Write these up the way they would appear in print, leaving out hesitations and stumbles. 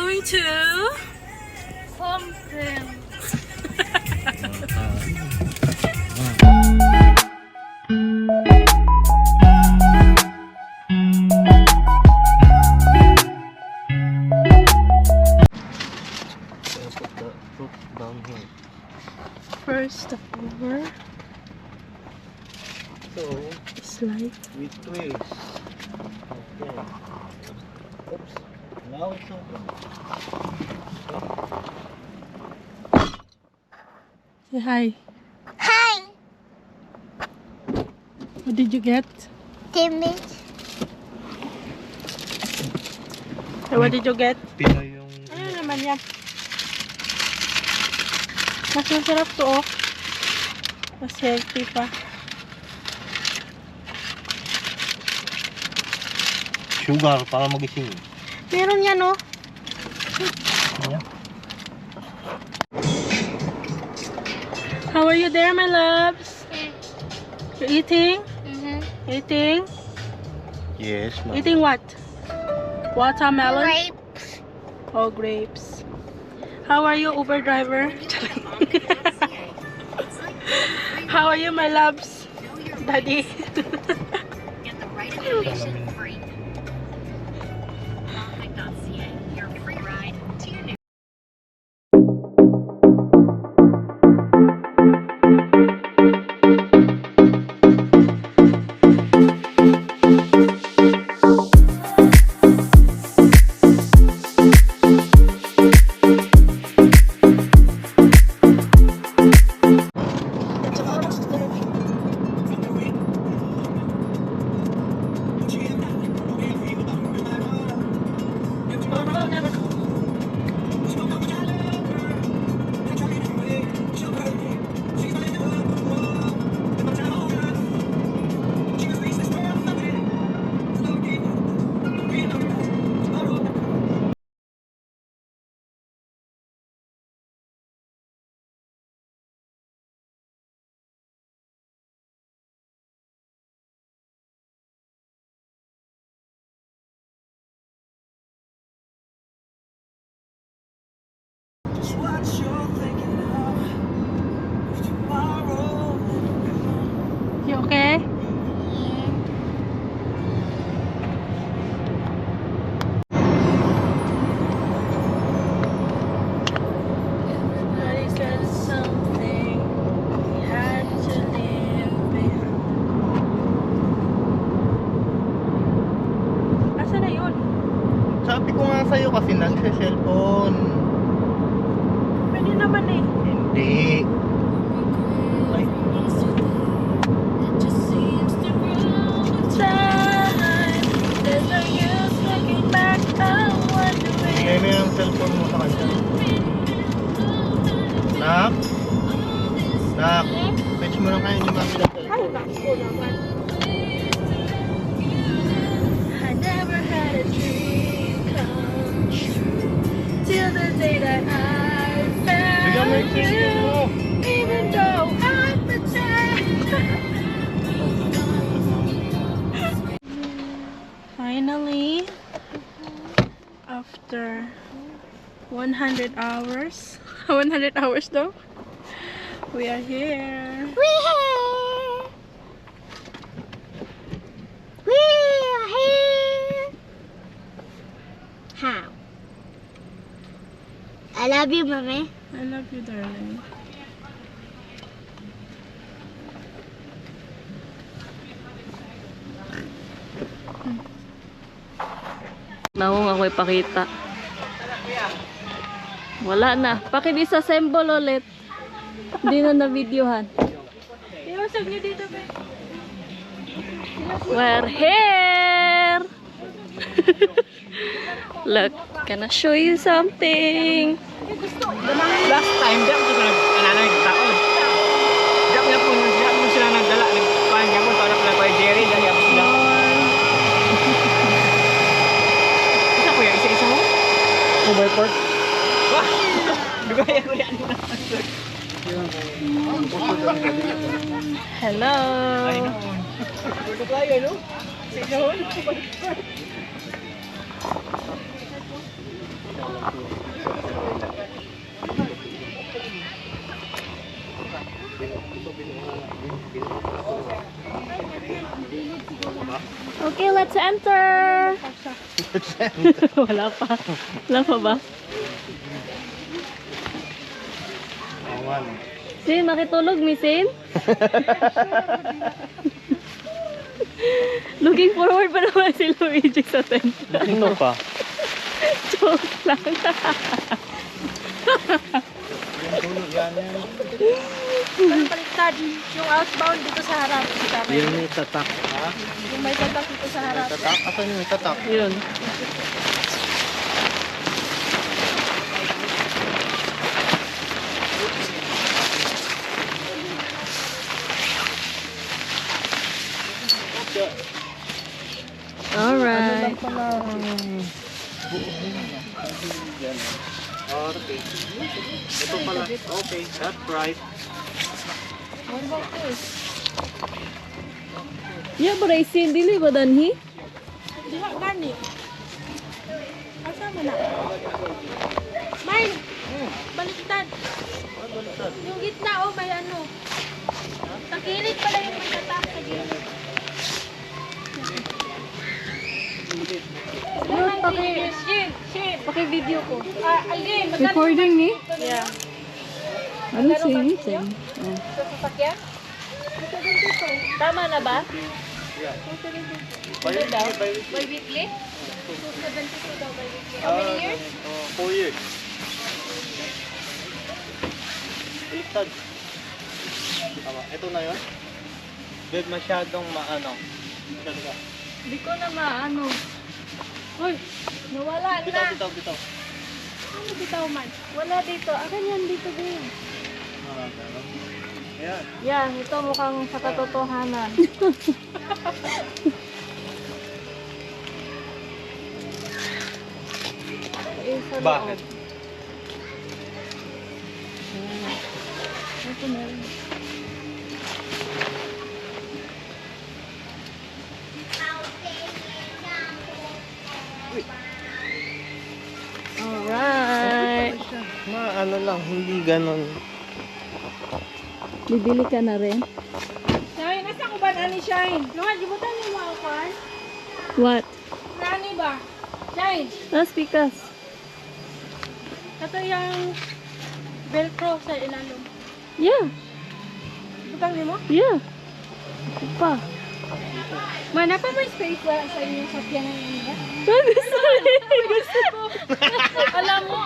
going to Pumpkin. Put the fruit down here. first over So, slide. we twist. Okay. Oops. Now it's open. Say hi. Hi, What did you get? Timmy. Hey, what did you get? Pinoy yung... Ano naman yan? Mas masarap to, oh. Mas healthy pa. Sugar para magising. Meron yan, oh. Yeah. How are you there, my loves? You eating? Eating? Yes, ma'am. Eating what? Watermelon? Grapes. Oh, grapes. How are you, Uber driver? How are you, my loves? Daddy? Get the right information free. Traffic.ca, your free ride to your new. You okay? Everybody said something we had to live behind. Asa na yun? Sabi ko nga sa'yo kasi nagse-cellphone. Pwede naman eh. Hindi. Ay, It just seems to grow with time. There's no use looking back. I'm wondering. bigay mo yung cellphone mo sa kanya. Nak? Nak? Fetch mo lang kayo ni Mami ng Ay, cellphone. naku naman. I never had a dream come true till the day that I Bigyan mo yung found cellphone mo. you. Even though I pretend. Finally, after 100 hours, 100 hours though, we are here. We're here. We're here. How? I love you, Mommy. I love you, darling. Naong ako'y pakita. Wala na. Pakidisassemble ulit. Hindi na na-videohan. Iusag niyo dito, be. We're here! Look, can I show you something? Last time, di ako sila nagtaon. Di ako sila nagdala. Nagpahan niya mo, taon na pala kay Jerry. Dahil ako sila. Isa ko yan? Isa-isa mo? 2x4? Wah! Dugaya ko yan. Hello! Ay, noon. Gusto tayo, no? Sige, noon. enter! Wala pa. Wala pa ba? Awan. Sin, makitulog mi, Sin? Looking forward pa naman si Luigi sa tent. Sino pa? Joke lang. Yung tulog yan. Parang baliktad. Yung outbound dito sa harap. Yung may tatak. Ha? Yung may tatak dito sa harap. Tatak? Asan yung may tatak? Yun. Alright. Okay. Ito pala. Okay, that's right. What about this? Yeah, but I see dili ba danhi? Di ba gani? Asa mo na? Mine! Baliktad. Yung gitna oh, may ano. Sa gilid pala yung may tatak sa gilid. Paki-video ko. Alin, Recording ni? Yeah. Ano si anything? Sa sasakyan? Tama na ba? By weekly? 272 daw by weekly. How many years? 4 years. Baliktad. Tama. Ito na yun? Dahil masyadong maano. Hindi ko na maano. Uy, nawala Bitaw, na. bitaw, bitaw. Ano bitaw man? Wala dito. Akan yan dito din. Ayan. Yan, ito mukhang sa katotohanan. Isa loob. Bakit? Ito meron. Alright. Ano lang, hindi ganon. Bibili ka na rin? Shine, nasa ko ba ani Shine? Luhan, gibutan ni mo ako. What? Nani ba? Shine, Las pikas. ito yung velcro sa ilalong. Yeah. Butang ni mo? Yeah. Ito pa. Man, pa may space sa inyong sakyan ng inyo? Gusto rin. Gusto ko. Alam mo,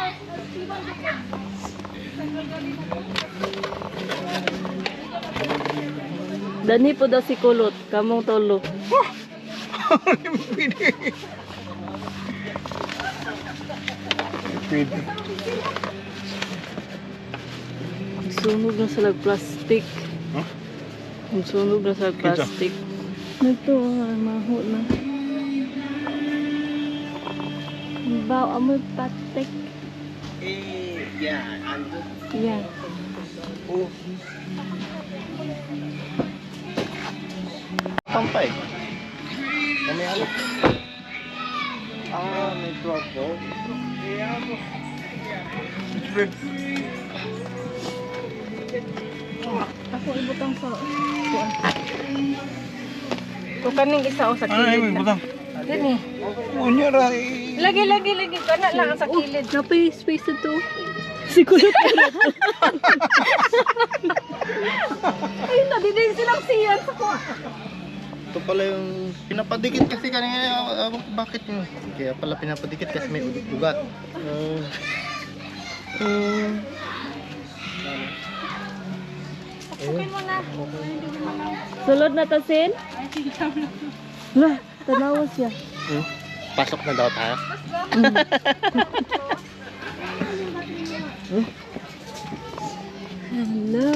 Dani po daw si Kulot. Kamong tolo. Pwede. Sunog na sa plastic. Huh? Sunog na sa plastic. Ito, maho na. Baw, amoy plastic. Yeah, ando. Yeah. Oh. Sampay. Kami alok. May drug po. Ako ibutang sa... ito kaning isa o sa Ay, kilid. butang. Dini. Unya ra. Lagi. Kana lang sa kilid. Napay space ito. Si Kulot na Ay, nadidin silang siyan sa kuha. Ito pala yung pinapadikit kasi kanina. Bakit yun? Kaya pala pinapadikit kasi may ugat. Pasukin mo na. Sulod na tasin? Lah, tanawa siya. Pasok na daw tayo. Hello.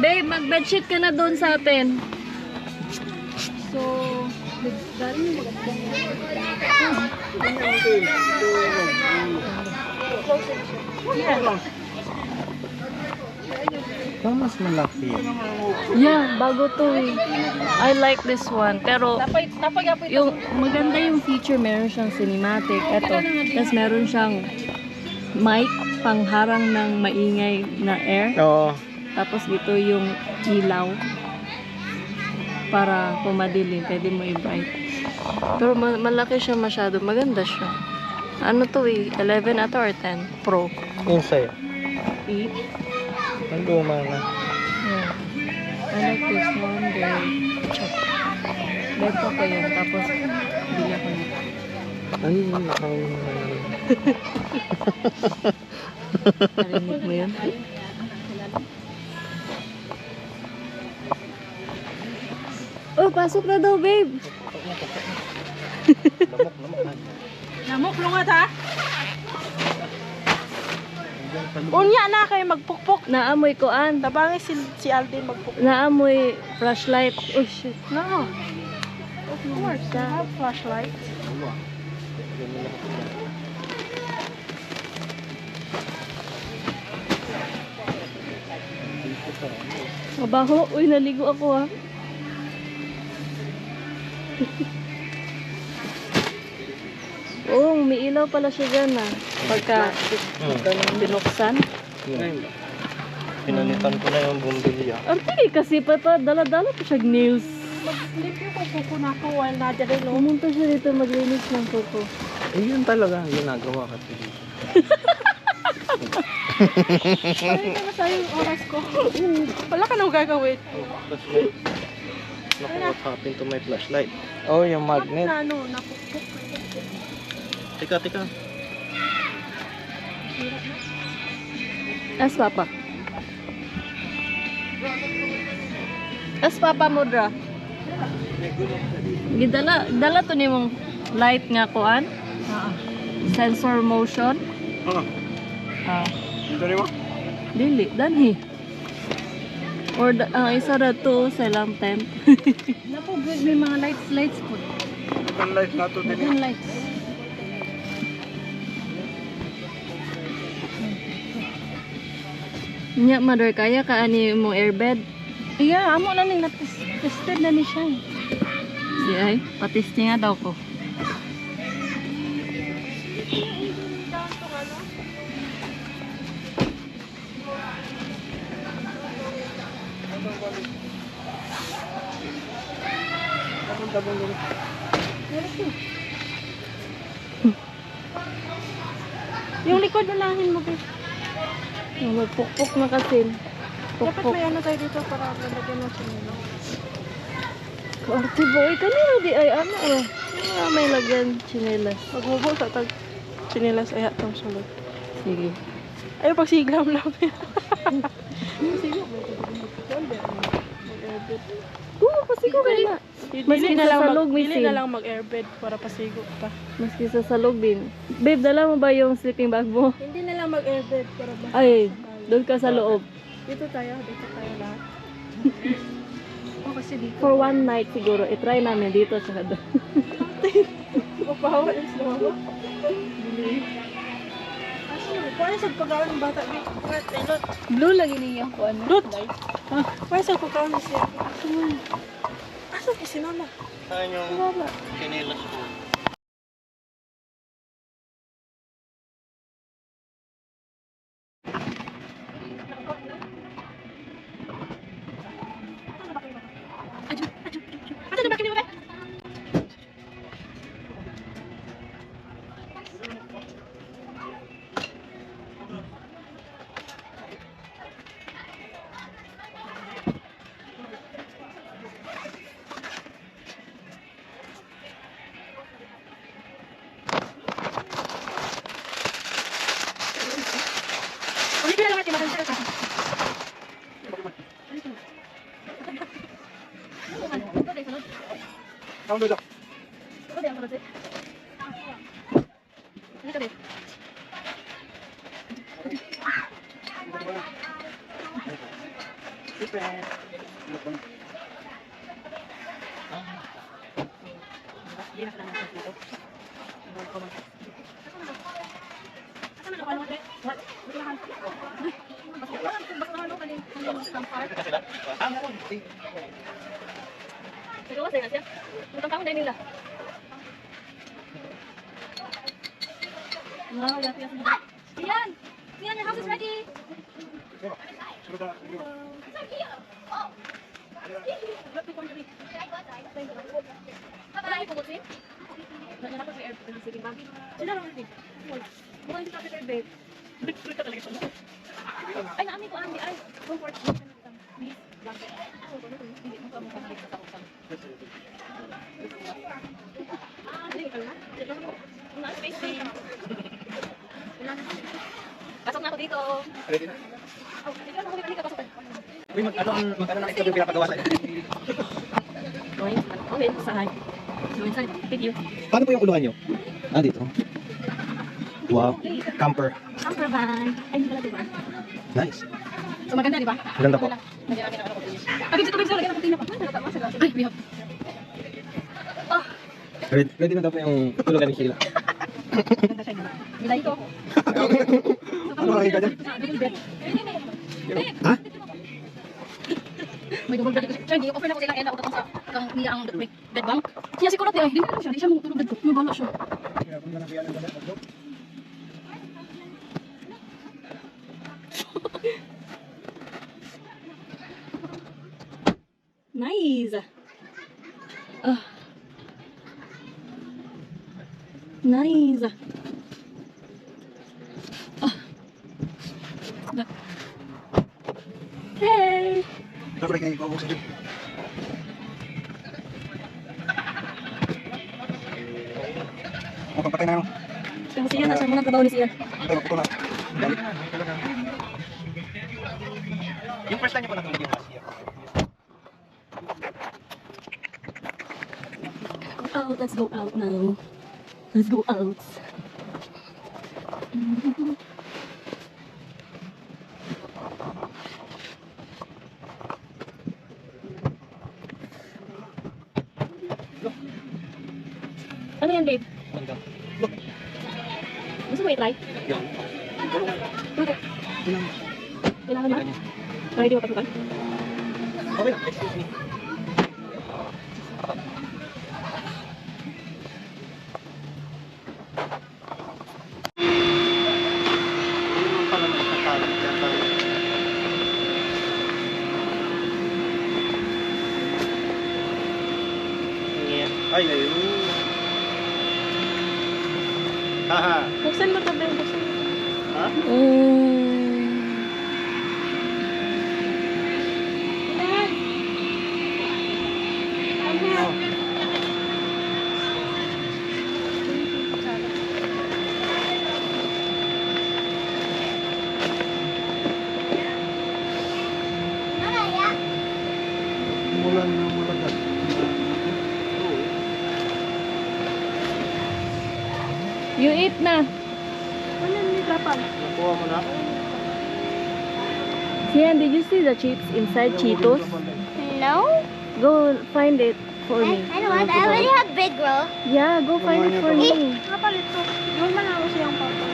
Babe, mag-bedsheet ka na doon sa atin. So, dali mo Mas malaki. Yeah, bago to eh. I like this one. Pero, Tapay ito. yung maganda yung feature, meron siyang cinematic. Ito. Tapos meron siyang mic pangharang ng maingay na air. Oo. Tapos dito yung ilaw para pumadilim, pwede mo i-bright. Pero malaki siya masyado, maganda siya. Ano to eh, 11 ata or 10 Pro? Inside. 8? Ang luma na. Yeah. I like this one, very chop. Like ko pa yun, tapos bili ako nito. Ay, Narinig mo yun? Oh, pasok na daw, babe. Lamok lungat ha. Unya na kay magpukpok. Naamoy koan. Tabangi si Alden magpukpok. Naamoy flashlight. Oh, shit. No. Of course, they have flashlights. Mabaho. Uy, naligo ako ah. Oh, may ilaw pala siya dyan ah. Pagka binuksan. Pinalitan ko na yung bumbilya. Ang tingin kasi pa to, dala-dala pa siya nails. Mag-sleep yung kuko na ako while nadya rin. No? Pumunta siya dito maglinis ng kuko. Eh, yun talaga ang ginagawa kasi dito. Ay, na sa'yo yung oras ko. Wala ka nang gagawin. Flashlight. Naku, what happened to my flashlight? Oh, yung magnet. Na ano, napukpok. Tika. As papa. As papa mo dra. Dala to ni mong light nga kuan. Sensor motion. Ah. Dito rin mo? Dili, danhi. Or ang isa ra to sa lamp temp. Napo, may mga lights po. Ang light na to din. Yung lights. Nya mother kaya ka ani mo airbed. Yeah, amo na nila. Tested na ni siya. Di ay, patisting nga daw ko. Yung likod unahin mo, babe. Magpukpok na kasi. Dapat Pukpok. may ano tayo dito para lalagyan ng sinilo. Arte boy, kanina di ay ano oh. May lagyan chinelas. Maghubo sa tag chinilas ay atong sulod. Sige. Ay, pag siglam lang. Kasi ko kaya. Maski sa salog, Dili misin. na lang mag-airbed para pasigo pa. Maski sa salog din. Babe, dala mo ba yung sleeping bag mo? Hindi na lang mag-airbed para ba? Ay, doon ka sa loob. Dito tayo lahat. Kasi dito. For one night siguro, itry namin dito sa doon. Mapahawa yung slow. Paano sa pagkaon ng bata? Lot. Blue lagi niya ko ano. Lot! Paano sa pagkaon ng siya? Asan si mama? Saan yung kinilas ko? Asan ba kinyo ba? Ulit na lang natin makanta ka. Ang dito. Yan! Ay, naami ko, Andy. Ay, comfort. Pasok na ako dito. Ready na? Oh, dito na ako dito. Pasok tayo. Uy, magkano na ito yung pinapagawa sa'yo? Okay, saan? So, inside, video. Paano po yung kulungan nyo? Ah, dito. Wow. Camper. Camper van. Ay, hindi pala diba? Nice. So, maganda, di ba? Maganda po. Lagyan namin ng kutina. Pag dito, lagyan ng kutina pa. Ay, we have. Oh, Ready na daw po yung kulungan ni Sheila. maganda siya. Nilay ko. Ano makikita dyan? Double bed. Ha? May double bed. Siya, hindi. Offer na ko sila. Kaya nautot ko sa kang niya ang bed bang. Siya siguro, di ay, hindi mo siya. Di siya mong tulog bed ko. May bala siya. Nice. Nice. Hey. Dapat kayo ipabuksan dyan. Papatay na lang. Yung siya na siya. Muna trabaho ni siya. Ay, maputo na. Dali. Yung first time niyo po nakinig yung last year. Go out. Let's go out now. Let's go out. Ano yan, babe? Ganda. Gusto mo i-try? Yan. Bakit? Ilang. Kailangan ba? Para hindi mapatukan? Okay lang. Excuse me. Hindi naman pala nakatalo. Kaya tayo. Ay, ayun. Haha. Buksan mo tabi. Buksan mo. Ha? Mulan na malagat. You eat na. Ano yung lapag? Nakuha mo na? Sian, did you see the chips inside Cheetos? No? Go find it for me. I don't want. I already have big roll. Yeah, go find it for me. Kapalit ko. Yung manalo siyang papa.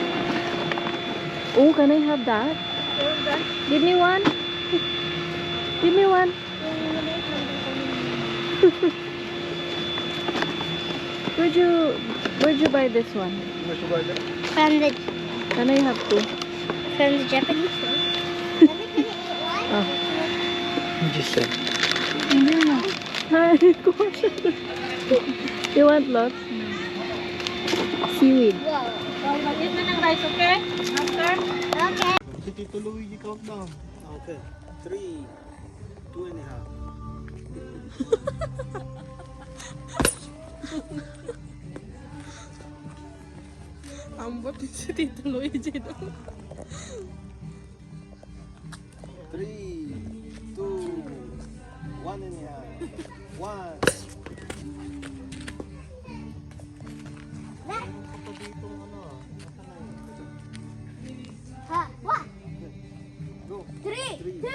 Oh, can I have that? Give me one. Give me one. Where'd you buy this one? From the Can I have two? Japanese store. Let me eat one. Oh. You just said. Hindi na. Hi, kuha siya. You want lots? Seaweed. Whoa. Mag-eat na ng rice, okay? After? Okay. Si Tito Luigi countdown. Okay. 3, 2 and a half. Ambot si Tito Luigi doon. 3, 2, 1 and a half. 1. What? Go. 3, 2, 1.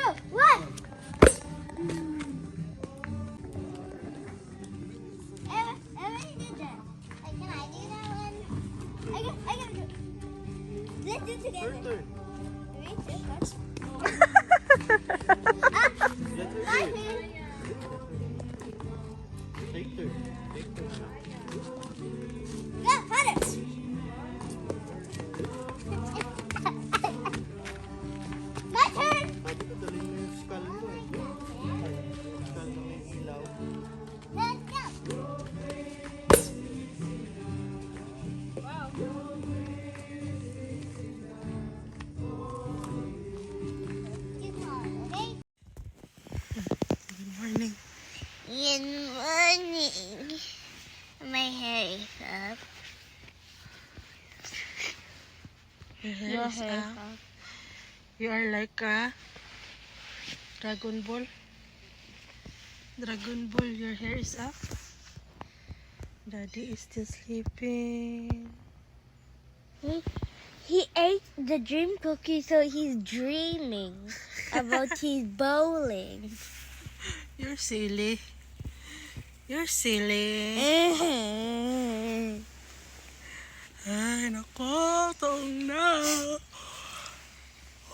I already did that. Like, can I do that one? I gotta do it. Let's do it together. Your turn. 3, 2, 1. Let her My do it. turn. Take turn. Take turn. Go, Hunter. My turn. Good morning. My hair is up. Your hair is up. You are like a Dragon Ball. Dragon Ball, your hair is up. Daddy is still sleeping. He ate the dream cookie, so he's dreaming about his bowling. You're silly. You're silly. Ay, nako. Taong na.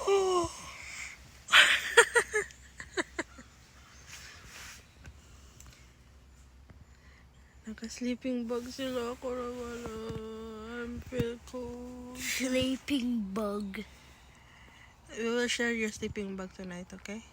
Oh. Naka-sleeping bag sila ako na wala. I'm feel cold. Sleeping bug. We will share your sleeping bag tonight, okay?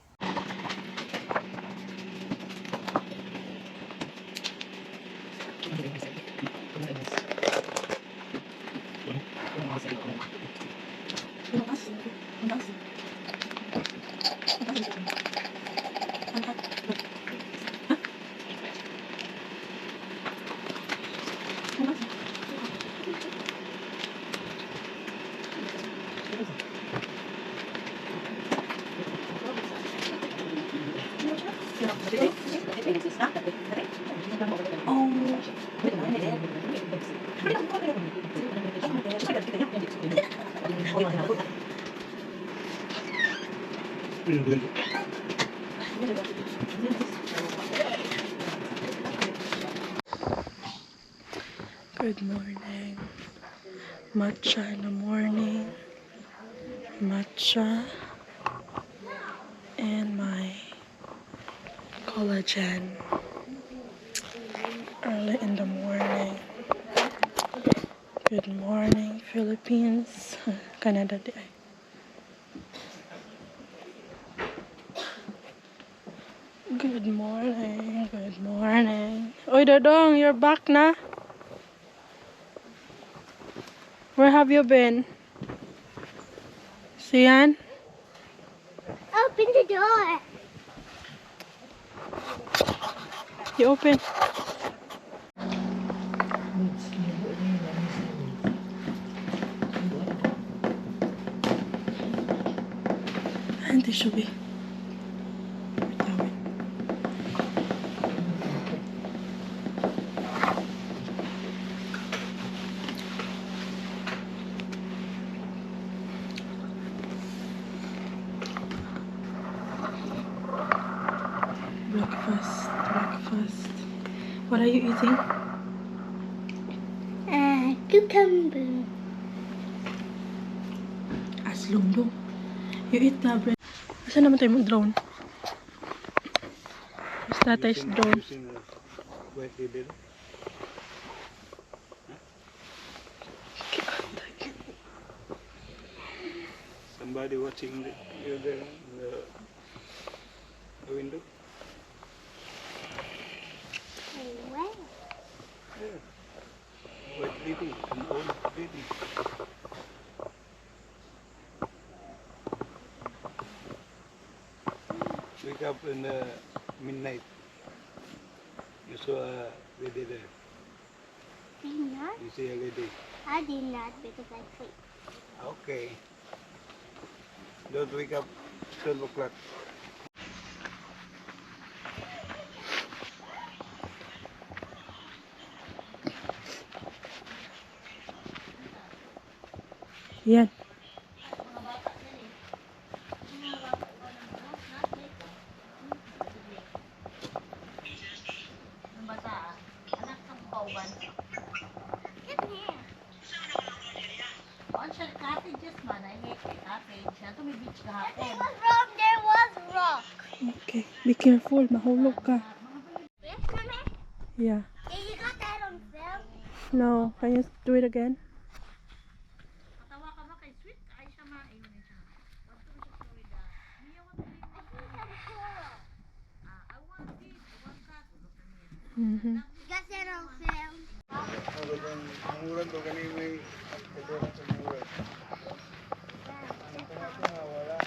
Good morning. Matcha in the morning. Matcha. And my collagen. Early in the morning. Good morning, Philippines. Canada di ay. Good morning. Good morning. Oy, Dodong, you're back na? Where have you been? Sian? Open the door. You open. Auntie Shubi. Breakfast. What are you eating? Cucumber. Aslundong. You eat the bread. Saan naman tayo mag-drone? Mas tatay's drone. Somebody watching you there in the window. Wow. White lady, an old lady. Wake up in the midnight. You saw a lady there. Did not? You see a lady. I did not because I sleep. Okay. Don't wake up 12 o'clock. Yan. Come here. Nothing was wrong. There was rock. Okay. Be careful. Mahulog ka. Yes, come here. Yeah. Yeah, you got that on film. No. Can you do it again? Mm-hmm. You got that on film. Manguran to kanina may kadura sa manguran. Wala.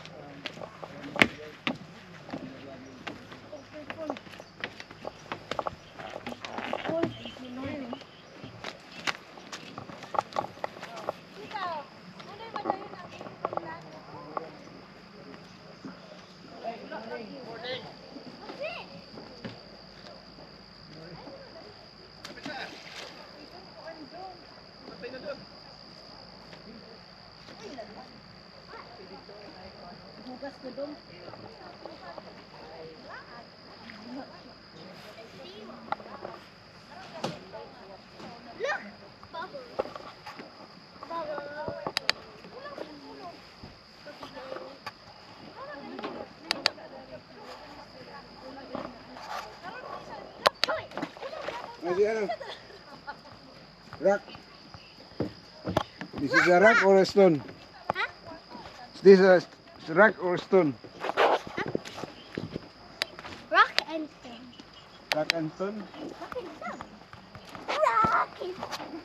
Look! Bubble. Bubble. Masih ano? Rock. This is a rock or a stone? Huh? Is this a rock or stone? Rock and stone. Rock and stone? Rock and stone. Rock and stone.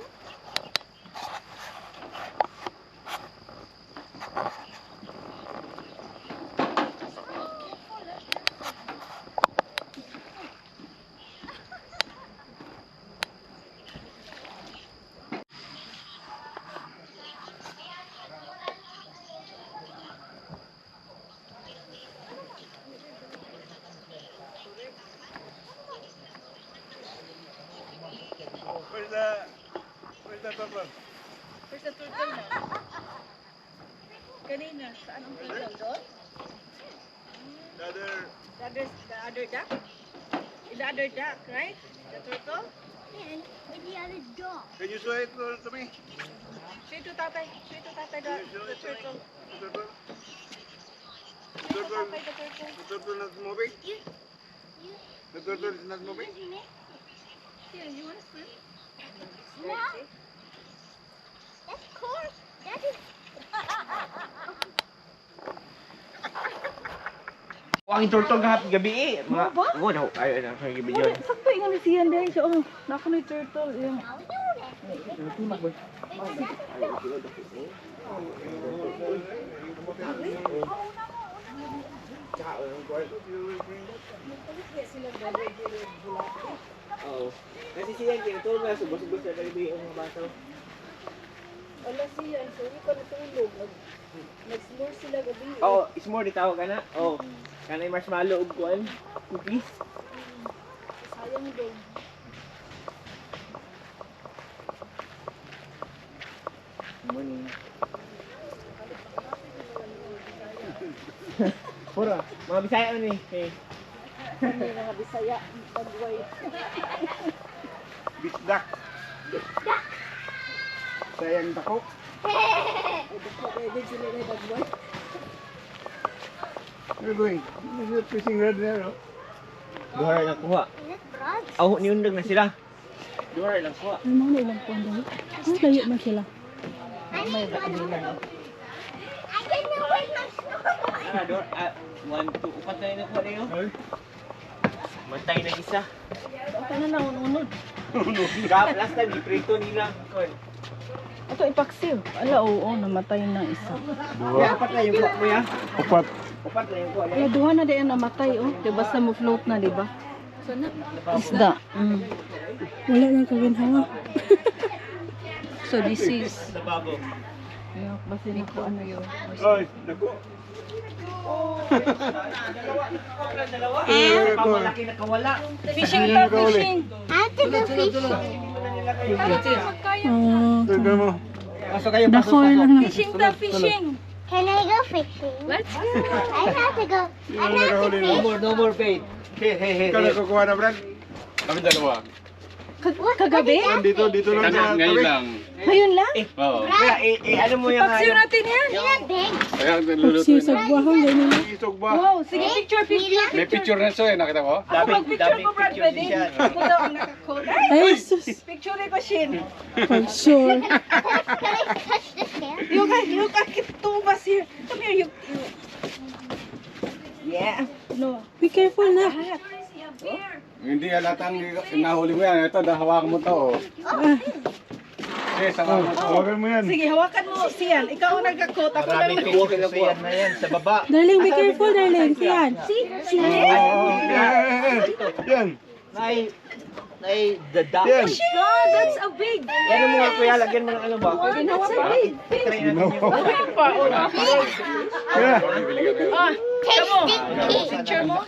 Where's the purple? Where's the turtle na? Kanina, saan ang turtle doon? The other duck? The other duck, right? The turtle? And the other dog. Can you show it to me? Show it to tatay. Show it to tatay the turtle. The turtle? Show it to tatay the turtle. The turtle not moving? You. The turtle is not moving? Here, you wanna swim? No. That's cool. That is. Ang turtle kahapon gabi eh. Mga, oh, no, ay, gabi yun. Sakto yung nisiyan dahil siya. Oh, nako na yung turtle. Yung... Oo. Kasi siya yung turtle na subos-subos na gabi yung mga bata. Wala siya. Sorry pa natulog. Nag-s'more sila gabi. Oo, s'more di tawag ka na. Oo. Kanay marshmallow ug kuan. Cookies. Sayang doon. Morning. Pura, mga Bisaya man eh. Okay. Hindi mga Bisaya. Pagway. Bisdak. Sayang dako. Pwede sila na pagway. Where are you going? There's a fishing rod there, no? Duhar lang kuha. Is it frogs? Aw, niundag na sila. Duhar lang kuha. Ano mga ilang kuwan dahil? Ang layo man sila. I need one. I can do with my snowball. Ah, duhar. 1, 2, upat na yun nakuha na yun. Matay na isa. Ito na lang unod. Last time, iprito nila. Kuan. Ito ipaksiw. Ala, oo, namatay na isa. Upat na yung kuha mo ya. Upat. Upat na yung kuha Ala, duha na din namatay, oh. Di basta mo float na, di ba? Isda. Wala na kaginhawa. So this is... Lababo. Ayok, basta ni ko ano yun. Ay, dako. Dalawa. Pamalaki na kawala. Fishing to, fishing. I have to go fishing. Tignan mo. Pasok kayo, Dako lang na. Fishing to, fishing. Can I go fishing? Let's go. I have to go. I have to fish. No more paid. Hey. Ikaw na kukuha na, Brad? Kami dalawa. Kagabi? Dito lang sa Ngayon tabi. lang. Ngayon lang? Oo. Kaya, ano mo yung... Paksiw natin yan. Not big. Kaya lulutuin na. buwahon, ganyan lang. Isog ba? Wow, sige, picture. May picture na siya eh, nakita ko. Ako mag-picture ko, Brad, pwede? Ako daw ang nakakode. Ay, sus. Picture ko, Shin. Can I touch the scale? You can keep two of us here. Come here, you. Yeah. No. Be careful na. Hindi halatang nahuli mo yan. Ito, hawakan mo to. Oh. Okay, sama mo to. Hawakan mo yan. Sige, hawakan mo, Sian. Ikaw ang nagkakot. Ako lang Maraming picture na kuha na yan sa baba. Darling, be careful, darling. Sian. Yan. Nay, the duck. Yan. God, that's a big. Yan ang mga kuya, lagyan mo ng ano ba? Pwede na big. Try natin yung... Yan. Picture mo.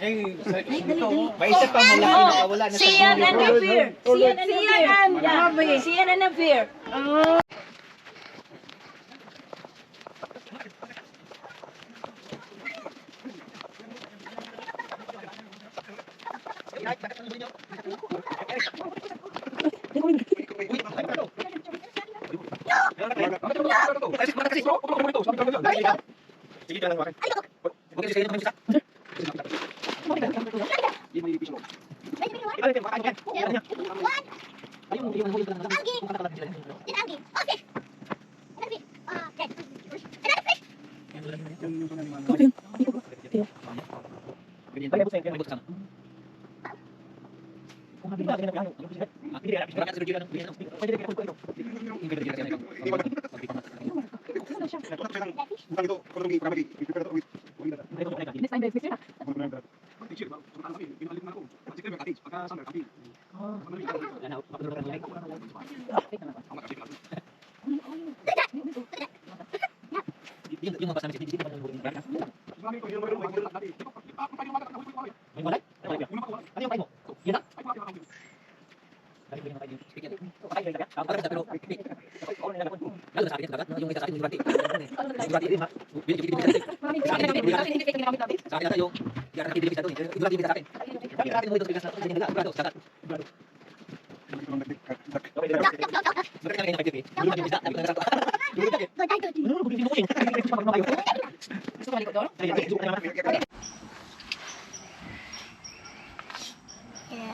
May isa pa malaki na wala na sa Sian and video. Navir. Sian and Navir. Sian and Navir. Yeah,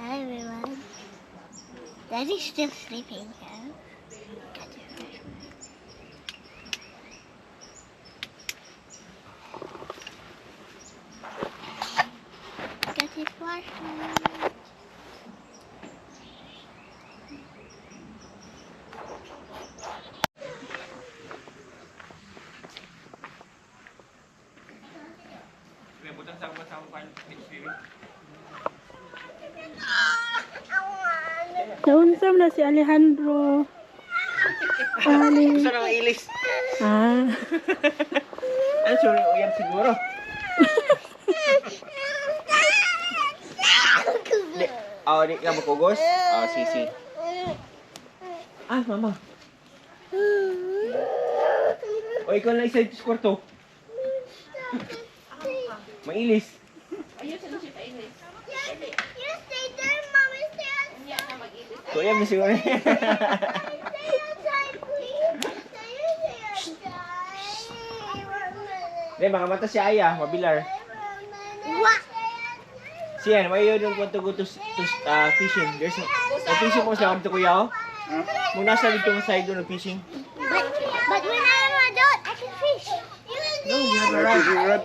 everyone. Daddy's still sleeping, yeah? Got his flashlight. Naunsam na si Alejandro. Gusto nang ilis. Ah. Ano, sorry, uyan siguro. Di ka makugos? Sisi. Mama. O, ikaw na isa dito sa kwarto. Mailis. You stay there, Mommy. Stay outside. So, yan, siguro. Stay outside, please. Stay outside. Hindi, baka mata si Aya, mabilar. What? Siyan, why you don't want to go to fishing? There's fishing mo sa kamto kuya, oh. Muna sa dito sa side doon ng fishing. But when I'm an adult, I can fish. No, you have a rod.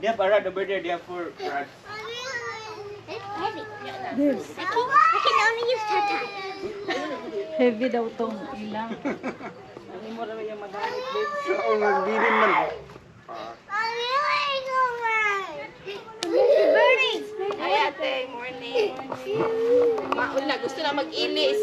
They have a rod over there. They have 4 rods. It's heavy. Yes. I can only use tata. Heavy daw tong ilang. Oo, nagbilin man. It's burning. Ay, ate, morning. Maul na, gusto na mag-ilis.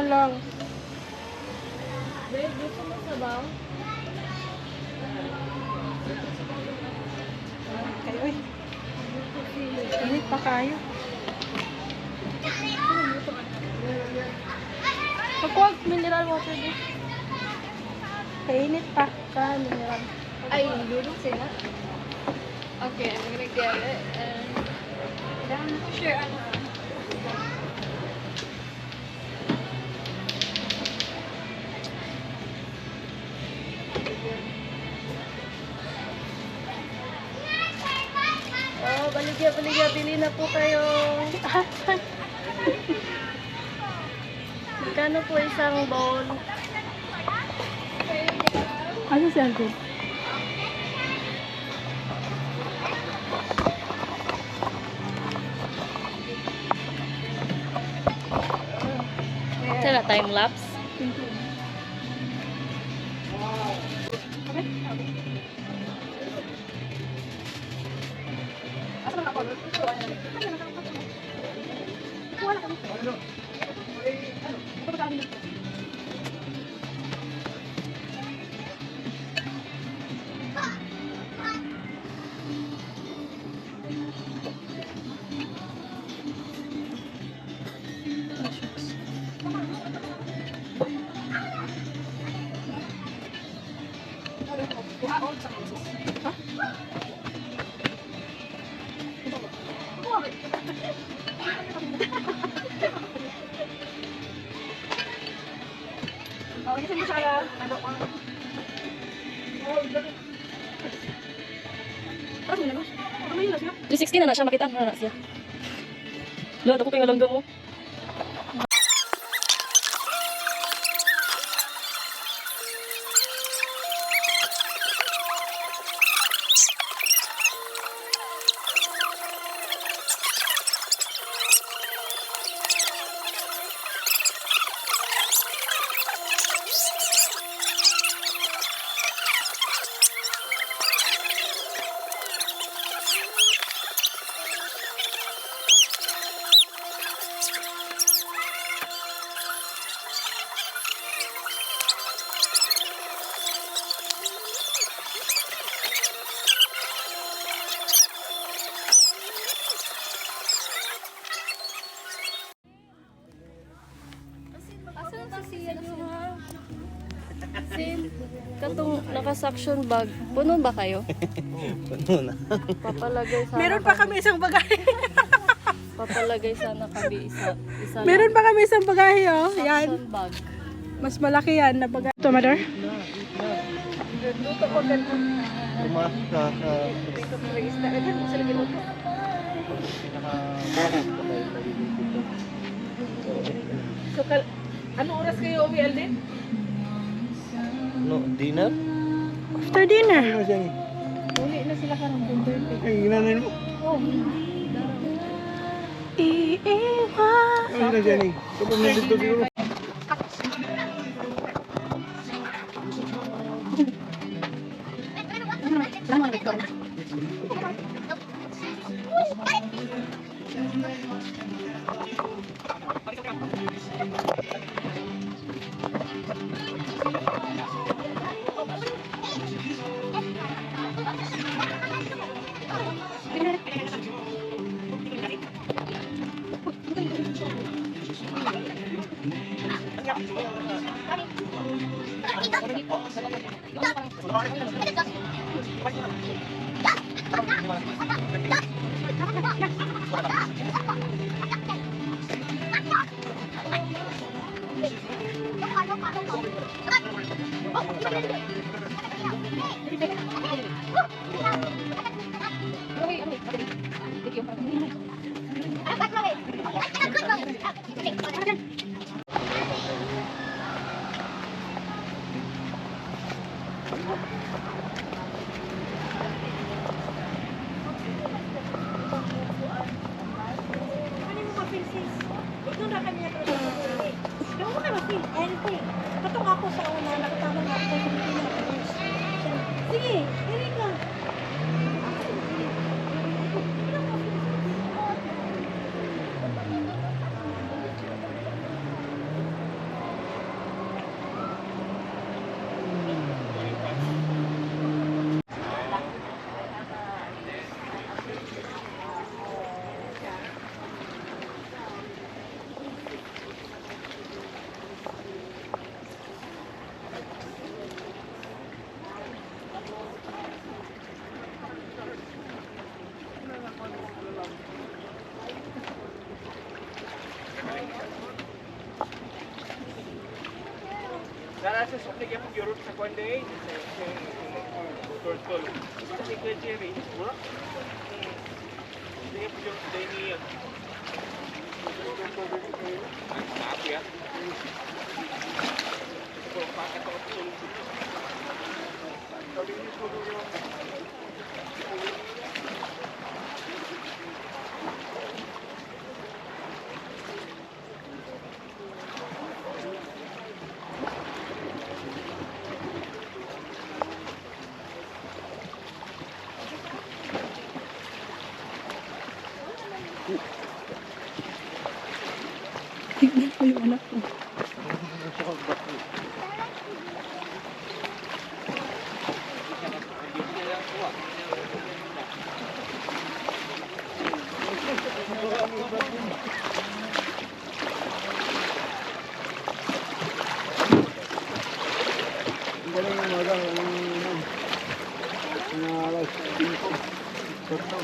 Lang. Babe, gusto mo sabaw? Kayo eh. Init pa kayo. Pagkuwag mineral water din. Kainit pa ka mineral. Ay, lulong sila. Okay, I'm gonna get it and down sure. Oh, baligya, bili na po kayo. Magkano po isang bowl? Ano si Alvin? Sana time lapse. Di 16 na siya, makita na siya. Lord, ako kaya langga mo. Asan si Siya na Sin, katong naka-suction bag, puno ba kayo? Puno na. Papalagay sana Meron pa kami isang bagahe. Papalagay sana kami isa Meron pa kami isang bagahe oh. Yan. suction bag. Mas malaki yan na bagahe. Ito, Madar? Tumas ka So, anong oras kayo uwi, Alden? no, dinner? After dinner. Ano siya ni? Uli na sila karang 10:30. Ay, ginanay mo? Iiwan. Ano siya ni? Kapag nandito siguro. Katong ako sa una, nakatama na ako sa Pilipinas. Sige, dili ka. Dara sa sukli yung Europe sa Kwanday. Sa Turtol. Sa Kuya Jerry. Wala. Hindi yung Europe day niya. Ako yan. Ito, bakit ako tulong sila? Tignan mo yung anak ko. Galing yung magang. Alas 5.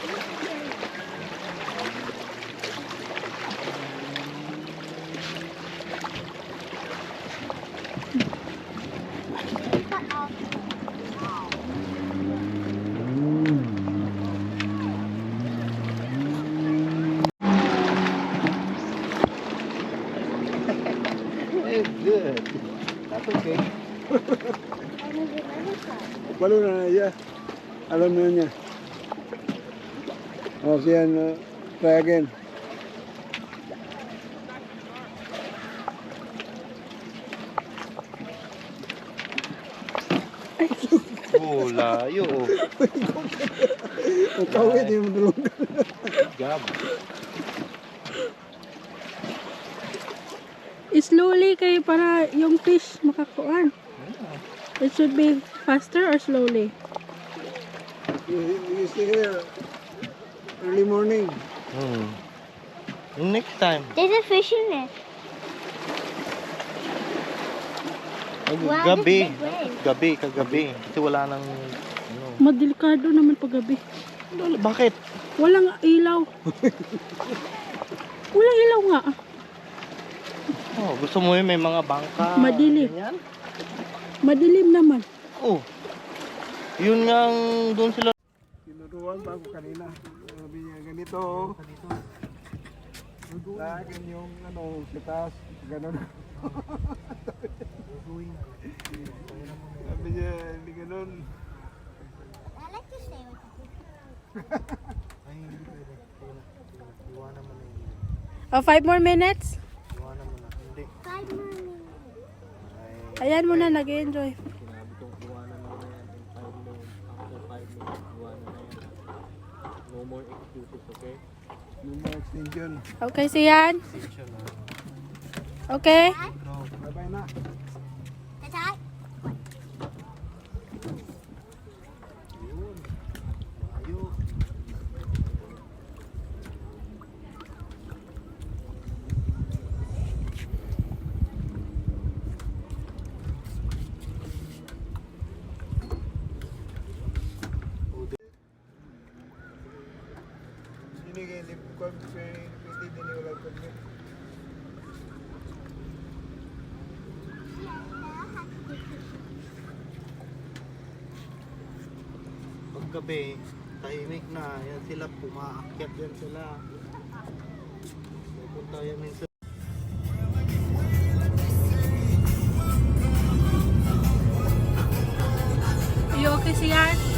It's good. That's okay. Balo na niya. Alam na niya. O, siyan. Try again. Oh, layo. Oh. Ang kawit yung dulong. Gab. Slowly kayo para yung fish makakuan. It should be faster or slowly? You stay here. Early morning. Next time. There's a fish in it. Wow, Gabi. this is big wave. Gabi, kagabi. Kasi wala nang... Ano. Madelikado naman paggabi. Bakit? Walang ilaw. Walang ilaw nga. Oh, gusto mo yun may mga bangka. Madilim. Ganyan? Madilim naman. Oh. Yun nga ang doon sila. Tinuruan pa ako kanina. Sabi niya, ganito. Lagyan yung ano, sitas. Ganon. Sabi niya, hindi ganon. I like to stay with you. Ay, hindi pwede. Iwanan mo na yun. 5 more minutes. Iwanan mo na. Hindi. 5 more minutes. Ayan muna, nag-enjoy. Sinabi kong iwanan mo na yan. After 5 minutes, iwanan na yan. No more excuses, okay? No more extension. Okay, siyan. Extension na. Okay. Bye-bye na. That's all. Yun. Layo. Sini kayo, hindi ko pwede din wala ko. Paggabi, tahimik na. Yan sila, pumaakyat yan sila. Pupunta yan minsan. You okay, siyan?